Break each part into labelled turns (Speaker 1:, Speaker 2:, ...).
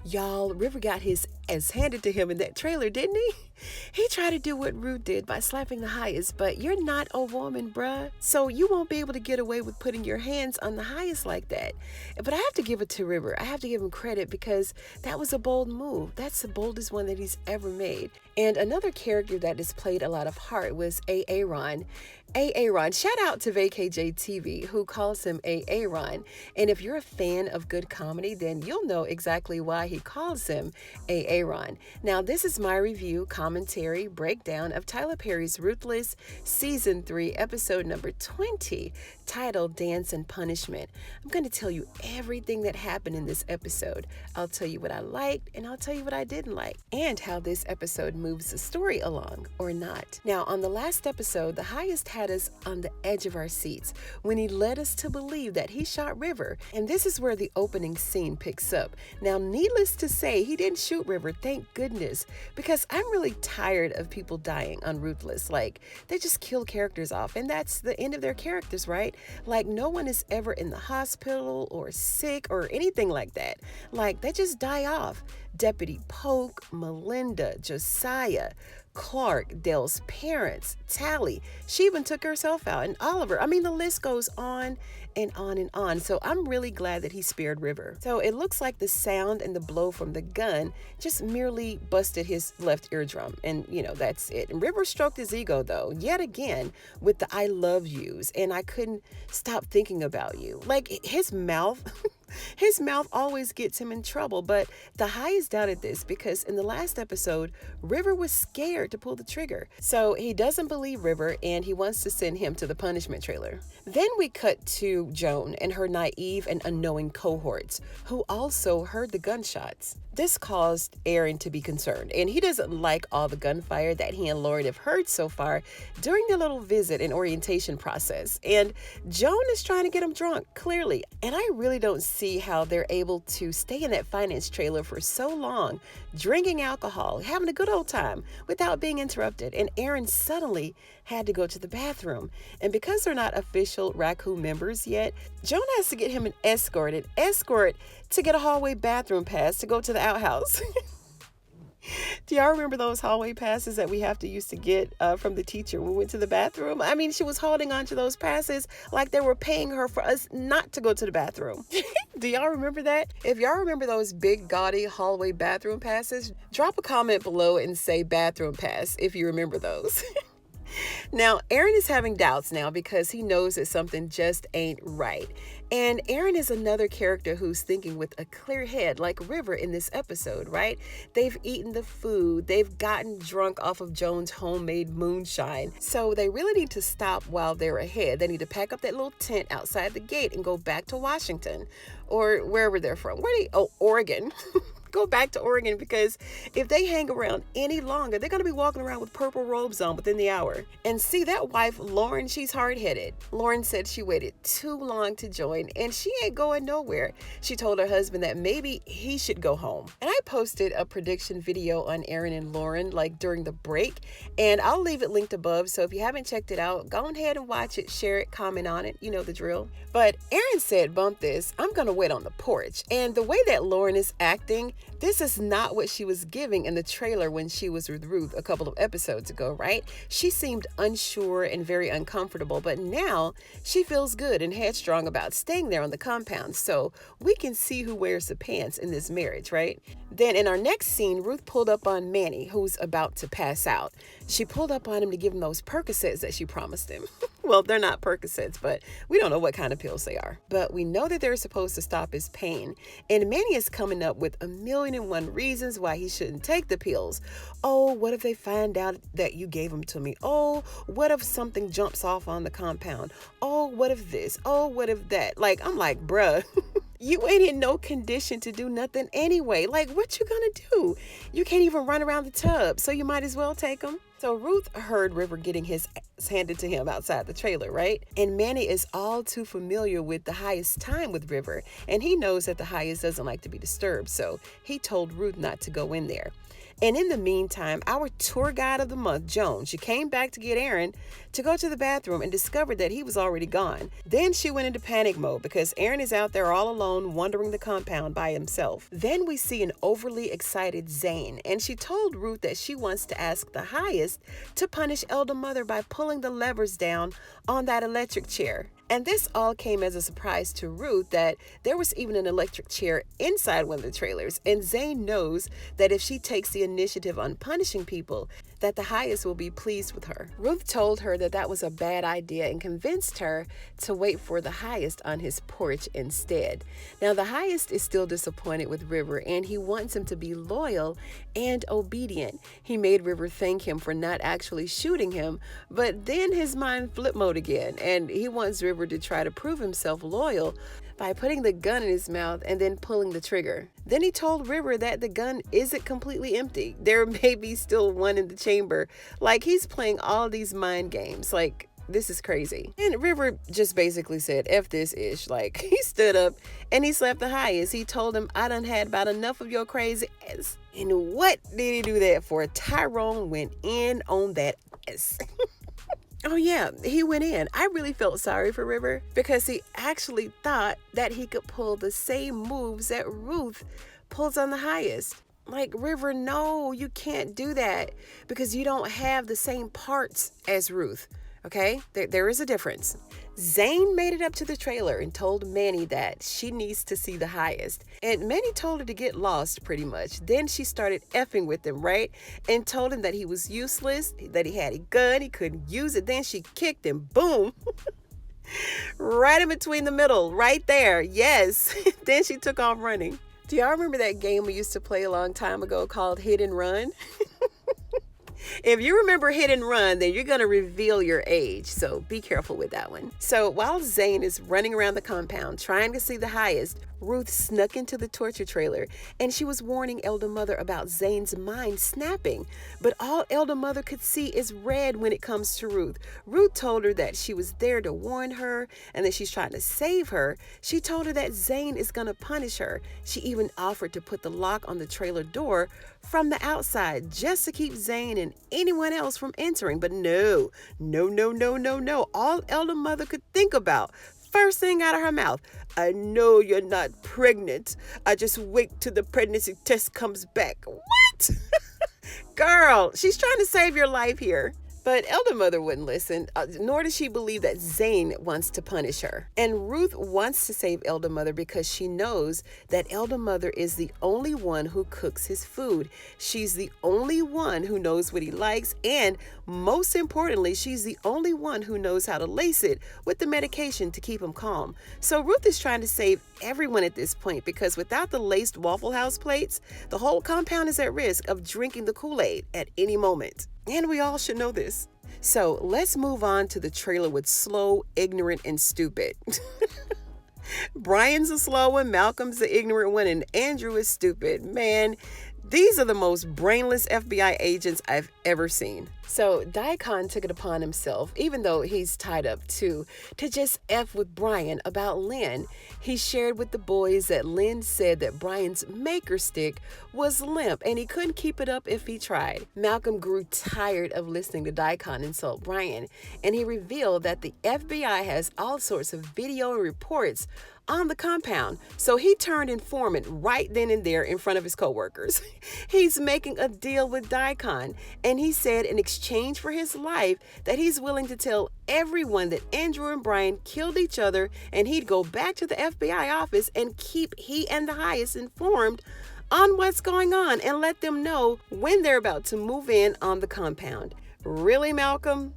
Speaker 1: Y'all, River got his ass handed to him in that trailer, didn't he? He tried to do what Ruth did by slapping the highest, but you're not a woman, bruh. So you won't be able to get away with putting your hands on the highest like that. But I have to give it to River. I have to give him credit because that was a bold move. That's the boldest one that he's ever made. And another character that displayed a lot of heart was Aaron. Aaron, shout out to VKJ TV, who calls him Aaron. And if you're a fan of good comedy, then you'll know exactly why he calls him Aaron. Now, this is my review, commentary, breakdown of Tyler Perry's Ruthless Season 3, episode number 20, titled Dance and Punishment. I'm going to tell you everything that happened in this episode. I'll tell you what I liked, and I'll tell you what I didn't like, and how this episode moves the story along or not. Now, on the last episode, the highest had us on the edge of our seats when he led us to believe that he shot River, and this is where the opening scene picks up. Now, needless to say, he didn't shoot River, thank goodness, because I'm really tired of people dying on Ruthless. Like, they just kill characters off, and that's the end of their characters, right? Like, no one is ever in the hospital or sick or anything like that. Like, they just die off. Deputy Polk, Melinda, Josiah, Clark, Dale's parents, Tally. She even took herself out, and Oliver. I mean, the list goes on and on and on. So I'm really glad that he spared River. So it looks like the sound and the blow from the gun just merely busted his left eardrum. And, that's it. And River stroked his ego, though, yet again, with the I love yous. And I couldn't stop thinking about you. Like, his mouth... His mouth always gets him in trouble, but the highest doubted this because in the last episode, River was scared to pull the trigger. So he doesn't believe River and he wants to send him to the punishment trailer. Then we cut to Joan and her naive and unknowing cohorts who also heard the gunshots. This caused Aaron to be concerned, and he doesn't like all the gunfire that he and Lauren have heard so far during their little visit and orientation process. And Joan is trying to get him drunk, clearly. And I really don't see how they're able to stay in that finance trailer for so long, drinking alcohol, having a good old time without being interrupted. And Aaron suddenly had to go to the bathroom. And because they're not official Raccoon members yet, Joan has to get him an escort to get a hallway bathroom pass to go to the outhouse. Do y'all remember those hallway passes that we have to used to get from the teacher when we went to the bathroom? I mean, she was holding on to those passes like they were paying her for us not to go to the bathroom. Do y'all remember that? If y'all remember those big gaudy hallway bathroom passes, drop a comment below and say bathroom pass if you remember those. Now, Aaron is having doubts now because he knows that something just ain't right. And Aaron is another character who's thinking with a clear head, like River in this episode, right? They've eaten the food. They've gotten drunk off of Joan's homemade moonshine. So they really need to stop while they're ahead. They need to pack up that little tent outside the gate and go back to Washington or wherever they're from. Oregon. Go back to Oregon, because if they hang around any longer, they're going to be walking around with purple robes on within the hour. And see, that wife, Lauren, she's hard-headed. Lauren said she waited too long to join, and she ain't going nowhere. She told her husband that maybe he should go home. And I posted a prediction video on Aaron and Lauren, like during the break, and I'll leave it linked above. So if you haven't checked it out, go ahead and watch it, share it, comment on it. You know the drill. But Aaron said, bump this, I'm going to wait on the porch. And the way that Lauren is acting, this is not what she was giving in the trailer when she was with Ruth a couple of episodes ago, right? She seemed unsure and very uncomfortable, but now she feels good and headstrong about staying there on the compound. So we can see who wears the pants in this marriage, right? Then in our next scene, Ruth pulled up on Manny, who's about to pass out. She pulled up on him to give him those Percocets that she promised him. Well, they're not Percocets, but we don't know what kind of pills they are. But we know that they're supposed to stop his pain. And Manny is coming up with 1,000,001 reasons why he shouldn't take the pills. Oh, what if they find out that you gave them to me? Oh, what if something jumps off on the compound? Oh, what if this? Oh, what if that? Like, I'm like, bruh. You ain't in no condition to do nothing anyway. Like, what you gonna do? You can't even run around the tub, so you might as well take them. So Ruth heard River getting his handed to him outside the trailer, right? And Manny is all too familiar with the highest time with River, and he knows that the highest doesn't like to be disturbed, so he told Ruth not to go in there. And in the meantime, our tour guide of the month, Joan, she came back to get Aaron to go to the bathroom and discovered that he was already gone. Then she went into panic mode because Aaron is out there all alone wandering the compound by himself. Then we see an overly excited Zane, and she told Ruth that she wants to ask the highest to punish Elder Mother by pulling the levers down on that electric chair. And this all came as a surprise to Ruth that there was even an electric chair inside one of the trailers. And Zane knows that if she takes the initiative on punishing people, that the highest will be pleased with her. Ruth told her that that was a bad idea and convinced her to wait for the highest on his porch instead. Now, the highest is still disappointed with River, and he wants him to be loyal and obedient. He made River thank him for not actually shooting him, but then his mind flip mode again, and he wants River to try to prove himself loyal by putting the gun in his mouth and then pulling the trigger. Then he told River that the gun isn't completely empty. There may be still one in the chamber. Like, he's playing all these mind games. Like, this is crazy. And River just basically said, F this ish. Like, he stood up and he slapped the highest. He told him, I done had about enough of your crazy ass. And what did he do that for? Tyrone went in on that ass. Oh yeah, he went in. I really felt sorry for River because he actually thought that he could pull the same moves that Ruth pulls on the highest. Like, River, no, you can't do that because you don't have the same parts as Ruth. Okay, there is a difference. Zane made it up to the trailer and told Manny that she needs to see the highest. And Manny told her to get lost pretty much. Then she started effing with him, right? And told him that he was useless, that he had a gun, he couldn't use it. Then she kicked him, boom. Right in between the middle, right there. Yes. Then she took off running. Do y'all remember that game we used to play a long time ago called Hit and Run? If you remember Hit and Run, then you're going to reveal your age, so be careful with that one. So while Zane is running around the compound trying to see the highest, Ruth snuck into the torture trailer, and she was warning Elder Mother about Zane's mind snapping. But all Elder Mother could see is red when it comes to Ruth. Ruth told her that she was there to warn her and that she's trying to save her. She told her that Zane is going to punish her. She even offered to put the lock on the trailer door from the outside just to keep Zane and anyone else from entering. But no. All Elder Mother could think about, first thing out of her mouth, I know you're not pregnant. I just wait till the pregnancy test comes back. What? Girl, she's trying to save your life here. But Elder Mother wouldn't listen, nor does she believe that Zane wants to punish her. And Ruth wants to save Elder Mother because she knows that Elder Mother is the only one who cooks his food. She's the only one who knows what he likes, and most importantly, she's the only one who knows how to lace it with the medication to keep him calm. So Ruth is trying to save everyone at this point because without the laced Waffle House plates, the whole compound is at risk of drinking the Kool-Aid at any moment. And we all should know this. So let's move on to the trailer with Slow, Ignorant, and Stupid. Brian's a slow one, Malcolm's the ignorant one, and Andrew is stupid. Man, these are the most brainless FBI agents I've ever seen. So Daikon took it upon himself, even though he's tied up too, to just F with Brian about Lynn. He shared with the boys that Lynn said that Brian's maker stick was limp and he couldn't keep it up if he tried. Malcolm grew tired of listening to Daikon insult Brian, and he revealed that the FBI has all sorts of video and reports on the compound. So he turned informant right then and there in front of his coworkers. He's making a deal with Daikon, and he said in exchange for his life that he's willing to tell everyone that Andrew and Brian killed each other, and he'd go back to the FBI office and keep he and the highest informed on what's going on and let them know when they're about to move in on the compound. Really, Malcolm?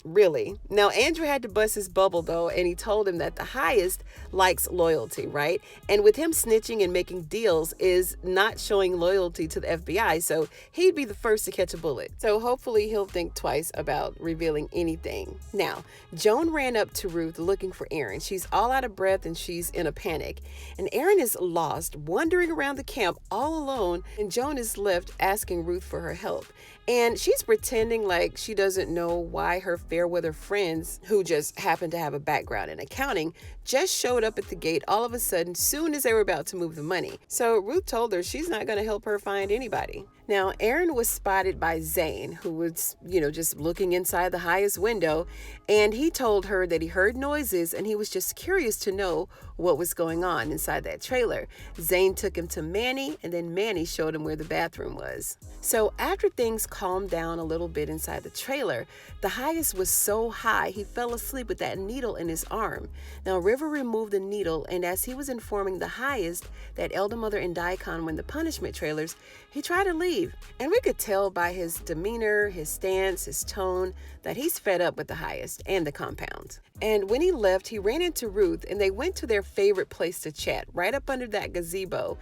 Speaker 1: Really? Now, Andrew had to bust his bubble, though, and he told him that the highest likes loyalty, right? And with him snitching and making deals is not showing loyalty to the FBI, so he'd be the first to catch a bullet. So hopefully he'll think twice about revealing anything. Now, Joan ran up to Ruth looking for Aaron. She's all out of breath and she's in a panic. And Aaron is lost, wandering around the camp all alone, and Joan is left asking Ruth for her help. And she's pretending like she doesn't know why her fair-weather friends who just happened to have a background in accounting just showed up at the gate all of a sudden soon as they were about to move the money. So Ruth told her she's not going to help her find anybody. Now, Aaron was spotted by Zane, who was, just looking inside the highest window, and he told her that he heard noises and he was just curious to know what was going on inside that trailer. Zane took him to Manny, and then Manny showed him where the bathroom was. So after things calmed down a little bit inside the trailer, the highest was so high he fell asleep with that needle in his arm. Now, River removed the needle, and as he was informing the highest that Elder Mother and Daikon were in the punishment trailers, he tried to leave. And we could tell by his demeanor, his stance, his tone, that he's fed up with the highest and the compound. And when he left, he ran into Ruth, and they went to their favorite place to chat, right up under that gazebo.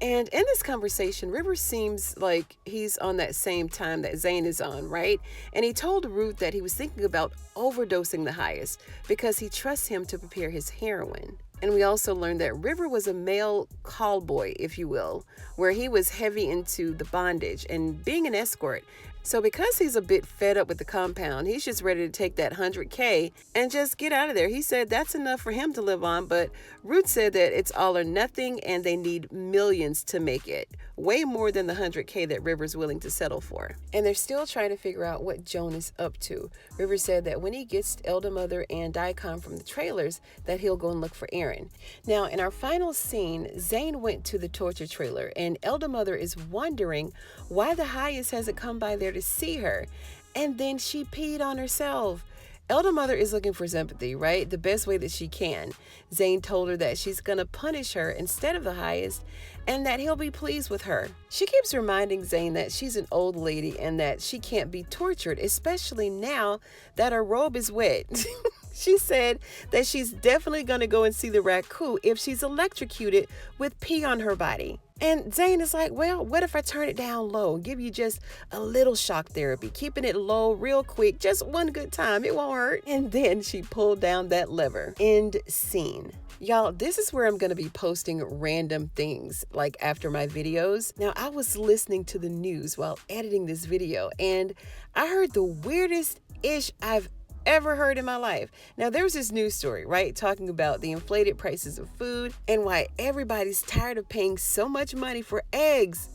Speaker 1: And in this conversation, River seems like he's on that same time that Zane is on, right? And he told Ruth that he was thinking about overdosing the highest because he trusts him to prepare his heroin. And we also learned that River was a male call boy, if you will, where he was heavy into the bondage and being an escort. So because he's a bit fed up with the compound, he's just ready to take that $100K and just get out of there. He said that's enough for him to live on, but Ruth said that it's all or nothing and they need millions to make it. Way more than the $100K that River's willing to settle for. And they're still trying to figure out what Joan is up to. River said that when he gets Elder Mother and Daikon from the trailers, that he'll go and look for Aaron. Now, in our final scene, Zane went to the torture trailer, and Elder Mother is wondering why the highest hasn't come by there to see her. And then she peed on herself. Elder Mother is looking for sympathy, right? The best way that she can. Zane told her that she's going to punish her instead of the highest and that he'll be pleased with her. She keeps reminding Zane that she's an old lady and that she can't be tortured, especially now that her robe is wet. She said that she's definitely going to go and see the raccoon if she's electrocuted with pee on her body. And Zane is like, well, what if I turn it down low and give you just a little shock therapy, keeping it low real quick, just one good time, it won't hurt. And then she pulled down that lever. End scene. Y'all, this is where I'm going to be posting random things like after my videos. Now, I was listening to the news while editing this video, and I heard the weirdest ish I've ever heard in my life. Now, there's this news story, right, talking about the inflated prices of food and why everybody's tired of paying so much money for eggs,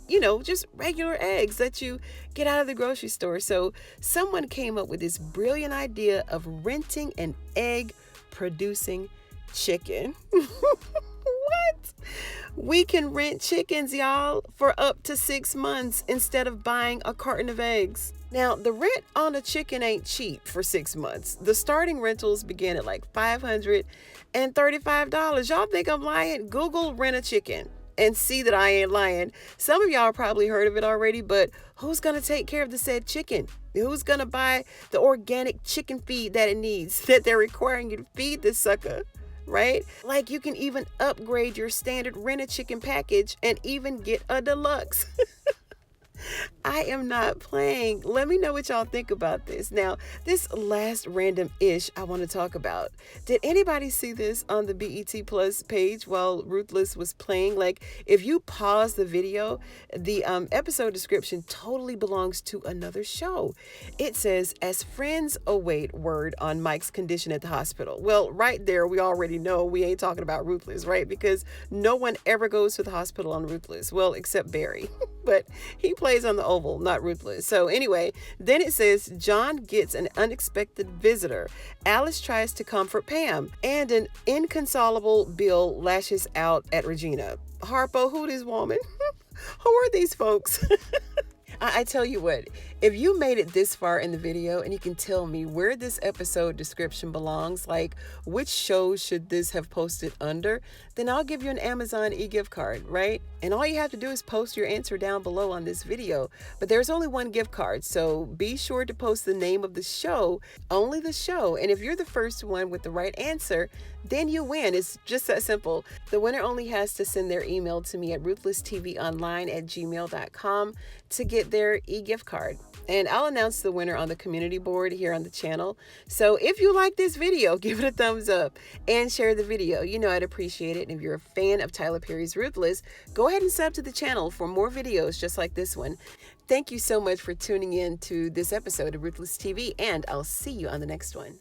Speaker 1: just regular eggs that you get out of the grocery store. So someone came up with this brilliant idea of renting an egg producing chicken. What? We can rent chickens, y'all, for up to 6 months instead of buying a carton of eggs. Now, the rent on a chicken ain't cheap for 6 months. The starting rentals begin at like $535. Y'all think I'm lying? Google rent a chicken and see that I ain't lying. Some of y'all probably heard of it already, but who's going to take care of the said chicken? Who's going to buy the organic chicken feed that it needs, that they're requiring you to feed this sucker? Right? Like you can even upgrade your standard rent-a-chicken package and even get a deluxe. I am not playing. Let me know what y'all think about this. Now, this last random ish I want to talk about. Did anybody see this on the BET Plus page while Ruthless was playing? Like, if you pause the video, the episode description totally belongs to another show. It says, as friends await word on Mike's condition at the hospital. Well, right there, we already know we ain't talking about Ruthless, right? Because no one ever goes to the hospital on Ruthless. Well, except Barry. But he plays on the Oval, not Ruthless. So anyway, then it says John gets an unexpected visitor. Alise tries to comfort Pam, and an inconsolable Bill lashes out at Regina. Harpo, who this woman? Who are these folks? I tell you what, if you made it this far in the video and you can tell me where this episode description belongs, like which show should this have posted under, then I'll give you an Amazon e-gift card, right? And all you have to do is post your answer down below on this video. But there's only one gift card, so be sure to post the name of the show, only the show. And if you're the first one with the right answer, then you win. It's just that simple. The winner only has to send their email to me at ruthlesstvonline@gmail.com to get their e-gift card. And I'll announce the winner on the community board here on the channel. So if you like this video, give it a thumbs up and share the video. I'd appreciate it. And if you're a fan of Tyler Perry's Ruthless, go ahead ahead and sub to the channel for more videos just like this one. Thank you so much for tuning in to this episode of Ruthless TV, and I'll see you on the next one.